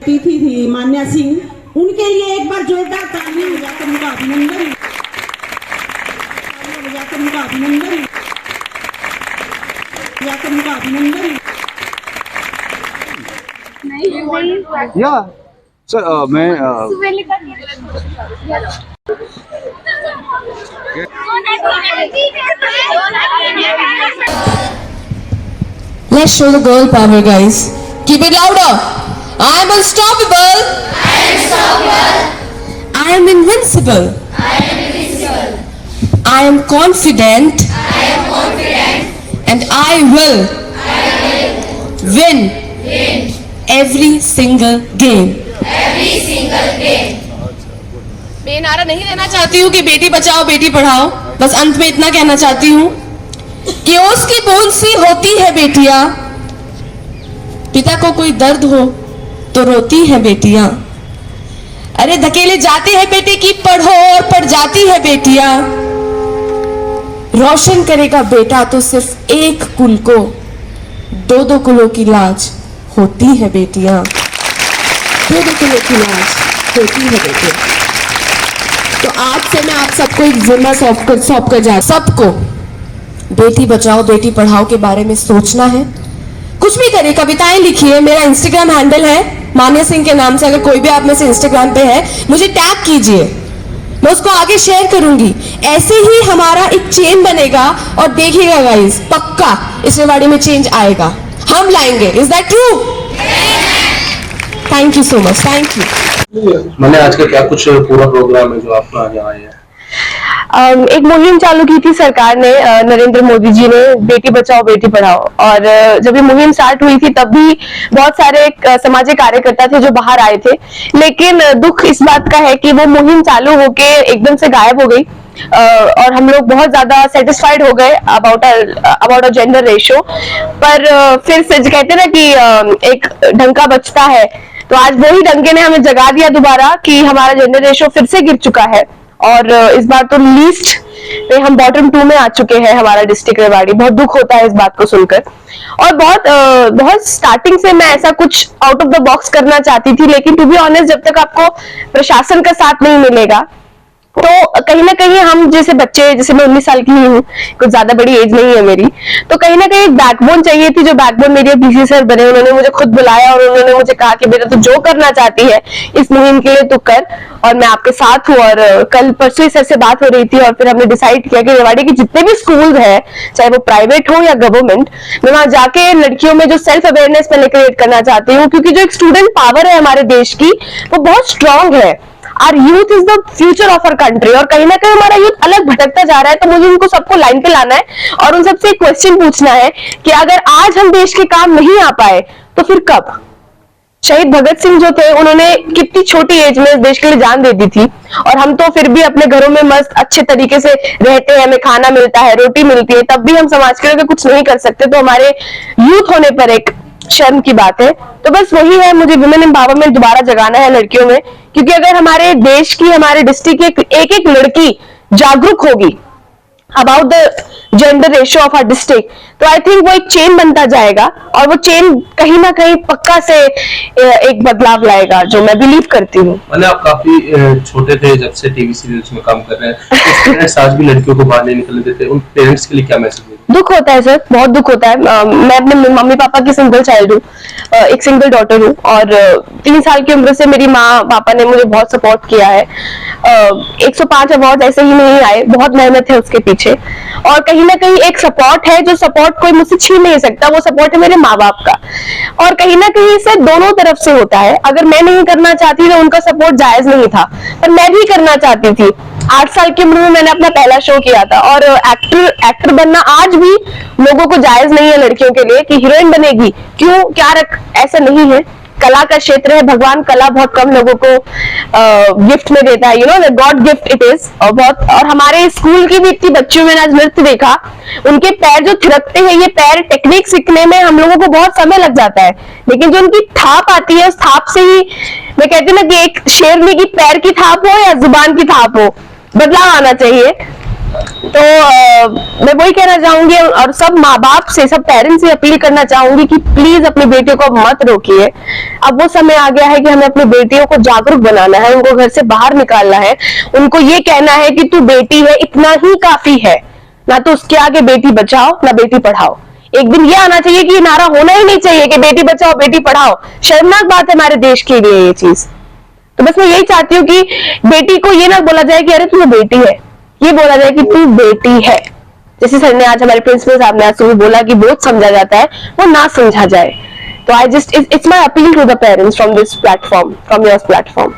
अतिथि थी मान्या सिंह, उनके लिए एक बार जोरदार तालियां बजाकर उनका अभिनंदन, बजाकर उनका अभिनंदन, बजाकर उनका अभिनंदन। या सर मैं Let's show the girl power, guys. Keep it louder. I am unstoppable. I am unstoppable. I am invincible. I am invincible. I am confident. I am confident. And I will win every single game. Every single game. मैं नारा नहीं देना चाहती हूँ कि बेटी बचाओ बेटी पढ़ाओ, बस अंत में इतना कहना चाहती हूँ कि उसकी बूंद सी होती है बेटियां, पिता को कोई दर्द हो तो रोती है बेटियां। अरे धकेले जाते हैं बेटे की पढ़ो और पढ़ जाती है बेटियां। रोशन करेगा बेटा तो सिर्फ एक कुल को, दो दो कुलों की लाज होती है बेटियां। दो दो कुलों की लाज होती है बेटियां। तो आज से मैं आप सबको एक जिम्मा सौंप कर जा, सबको बेटी बचाओ बेटी पढ़ाओ के बारे में सोचना है। कुछ भी करिए, कविताएं लिखिए। मेरा इंस्टाग्राम हैंडल है मान्या सिंह के नाम से, अगर कोई भी आप में से इंस्टाग्राम पे है मुझे टैग कीजिए, मैं उसको आगे शेयर करूंगी। ऐसे ही हमारा एक चेन बनेगा और देखिएगा गाइस, पक्का इस रेवाड़ी में चेंज आएगा, हम लाएंगे। Is that true? Thank you so much, thank you. मैंने आज का क्या कुछ पूरा प्रोग्राम है जो आप यहाँ आए हैं? एक मुहिम चालू की थी सरकार ने, नरेंद्र मोदी जी ने, बेटी बचाओ बेटी पढ़ाओ। और जब ये मुहिम स्टार्ट हुई थी तब भी बहुत सारे सामाजिक कार्यकर्ता थे जो बाहर आए थे, लेकिन दुख इस बात का है कि वो मुहिम चालू होके एकदम से गायब हो गई। और हम लोग बहुत ज्यादा सेटिस्फाइड हो गए अबाउट अ जेंडर रेशियो, पर फिर से कहते ना कि एक डंका बचता है, तो आज वही डंके ने हमें जगा दिया दोबारा कि हमारा जेंडर रेशियो फिर से गिर चुका है। और इस बार तो लीस्ट पे हम बॉटम 2 में आ चुके हैं, हमारा डिस्ट्रिक्ट रेवाड़ी। बहुत दुख होता है इस बात को सुनकर। और बहुत स्टार्टिंग से मैं ऐसा कुछ आउट ऑफ द बॉक्स करना चाहती थी, लेकिन टू बी ऑनेस्ट जब तक आपको प्रशासन का साथ नहीं मिलेगा तो कहीं ना कहीं हम जैसे बच्चे, जैसे मैं 19 साल की ही हूँ, कुछ ज्यादा बड़ी एज नहीं है मेरी, तो कहीं ना कहीं एक बैकबोन चाहिए थी। जो बैकबोन मेरे पीसी सर बने, उन्होंने मुझे खुद बुलाया और उन्होंने मुझे कहा कि बेटा तू जो करना चाहती है इस मुहिम के लिए तू कर, और मैं आपके साथ हूँ। और कल परसों सर से बात हो रही थी और फिर हमने डिसाइड किया कि रेवाड़ी के जितने भी स्कूल है, चाहे वो प्राइवेट हो या गवर्नमेंट, मैं वहां जाके लड़कियों में जो सेल्फ अवेयरनेस मैंने क्रिएट करना चाहती हूँ, क्योंकि जो एक स्टूडेंट पावर है हमारे देश की वो बहुत स्ट्रांग है। Our youth is the future of our country, और कहीं ना कहीं हमारा यूथ अलग भटकता जा रहा है। तो मुझे उनको सबको लाइन पे लाना है और उन सबसे एक क्वेश्चन पूछना है कि अगर आज हम देश के काम नहीं आ पाए तो फिर कब? शहीद भगत सिंह जो थे, उन्होंने कितनी छोटी एज में इस देश के लिए जान दे दी थी, और हम तो फिर भी अपने घरों में मस्त अच्छे तरीके से रहते हैं, हमें खाना मिलता है, रोटी मिलती है, तब भी हम समाज के लिए कुछ नहीं कर सकते। तो हमारे यूथ होने पर एक शर्म की बात है। तो बस वही है, मुझे वुमेन एम्पावरमेंट दोबारा जगाना है लड़कियों में, क्योंकि अगर हमारे देश की, हमारे डिस्ट्रिक्ट की एक एक लड़की जागरूक होगी about the gender ratio of our district, तो आई थिंक वो एक चेन बनता जाएगा, और वो चेन कहीं ना कहीं पक्का से एक बदलाव लाएगा, जो मैं बिलीव करती हूँ। मैंने आप काफी छोटे थे जब से टीवी सीरियल्स में काम कर रहे हैं, पेरेंट्स आज भी लड़कियों को बाहर नहीं निकलने देते, उन पेरेंट्स के लिए क्या मैसेज है? दुख होता है सर, बहुत दुख होता है। मैं अपने मम्मी पापा की सिंगल चाइल्ड हूँ, एक सिंगल डॉटर हूँ, और 3 साल की उम्र से मेरी माँ पापा ने मुझे बहुत सपोर्ट किया है। 105 अवार्ड ऐसे ही नहीं आए, बहुत मेहनत है उसके पीछे, और कहीं ना कहीं एक सपोर्ट है जो सपोर्ट कोई मुझसे छीन नहीं सकता, वो सपोर्ट है मेरे माँ बाप का। और कहीं ना कहीं इसे दोनों तरफ से होता है। अगर मैं नहीं करना चाहती तो उनका सपोर्ट जायज नहीं था, पर मैं भी करना चाहती थी। 8 साल की उम्र में मैंने अपना पहला शो किया था, और एक्टर बनना आज भी लोगों को जायज नहीं है लड़कियों के लिए कि हीरोइन बनेगी, क्यों क्या ऐसा नहीं है। कला का क्षेत्र है, भगवान कला बहुत कम लोगों को गिफ्ट में देता है, you know, God gift it is. और हमारे स्कूल की भी इतनी बच्चियों में आज नृत्य देखा, उनके पैर जो थिरकते हैं, ये पैर टेक्निक सीखने में हम लोगों को बहुत समय लग जाता है, लेकिन जो उनकी थाप आती है उस थाप से ही, मैं कहती हूँ ना कि एक शेरनी की पैर की थाप हो या जुबान की थाप हो, बदलाव आना चाहिए। तो मैं वही कहना चाहूंगी और सब माँ बाप से, सब पेरेंट्स से अपील करना चाहूंगी कि प्लीज अपनी बेटियों को मत रोकिए। अब वो समय आ गया है कि हमें अपनी बेटियों को जागरूक बनाना है, उनको घर से बाहर निकालना है, उनको ये कहना है कि तू बेटी है, इतना ही काफी है, ना तो उसके आगे बेटी बचाओ ना बेटी पढ़ाओ। एक दिन ये आना चाहिए कि ये नारा होना ही नहीं चाहिए कि बेटी बचाओ बेटी पढ़ाओ। शर्मनाक बात है हमारे देश के लिए ये चीज। तो बस मैं यही चाहती हूँ कि बेटी को ये ना बोला जाए कि अरे तू बेटी है, ये बोला जाए कि तू बेटी है। जैसे सर ने आज, हमारे प्रिंसिपल साहब ने आज सुबह बोला कि बहुत समझा जाता है, वो ना समझा जाए। तो I just, it's my appeal to the parents from this platform, from your platform.